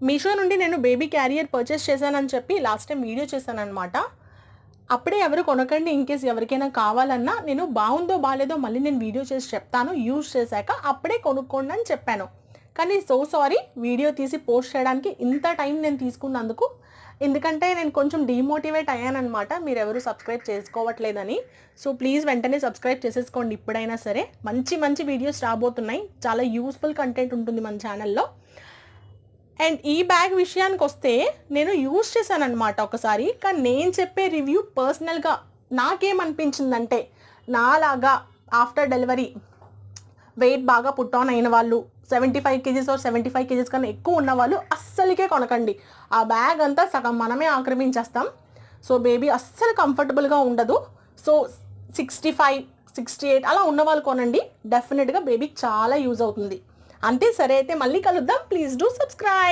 మీషో నుండి నేను baby carrier purchase చేశానని చెప్పి లాస్ట్ టైం వీడియో చేశానన్నమాట. అప్పుడే ఎవరు కొనకండి, ఇన్కేస్ ఎవరికైనా కావాలన్నా నేను బాగుందో బాగాలేదో మళ్ళీ నేను వీడియో చేసి చెప్తాను, యూజ్ చేశాక అప్పుడే కొనుక్కోండి అని చెప్పాను. కానీ సారీ, వీడియో తీసి పోస్ట్ చేయడానికి ఇంత టైం నేను తీసుకున్నందుకు. ఎందుకంటే నేను కొంచెం డీమోటివేట్ అయ్యానమాట, మీరు ఎవరు సబ్స్క్రైబ్ చేసుకోవట్లేదని. సో ప్లీజ్ వెంటనే సబ్స్క్రైబ్ చేసేసుకోండి ఇప్పుడైనా సరే. మంచి మంచి వీడియోస్ రాబోతున్నాయి, చాలా యూస్ఫుల్ కంటెంట్ ఉంటుంది మన ఛానల్లో. అండ్ ఈ బ్యాగ్ విషయానికి వస్తే నేను యూజ్ చేశానమాట ఒకసారి. కానీ నేను చెప్పే రివ్యూ పర్సనల్గా నాకేమనిపించిందంటే, నాలాగా ఆఫ్టర్ డెలివరీ వెయిట్ బాగా పుట్ ఆన్ అయిన వాళ్ళు, 75 kgs ఆర్ 75 kgs కన్నా ఎక్కువ ఉన్న వాళ్ళు అస్సలకే కొనకండి. ఆ బ్యాగ్ అంతా సగం మనమే ఆక్రమించేస్తాం. సో బేబీ అస్సలు కంఫర్టబుల్గా ఉండదు. సో 65, 68 అలా ఉన్న వాళ్ళు కొనండి, డెఫినెట్గా బేబీకి చాలా యూజ్ అవుతుంది. అంతే, సరే అయితే మళ్ళీ కలుద్దాం. Please do subscribe.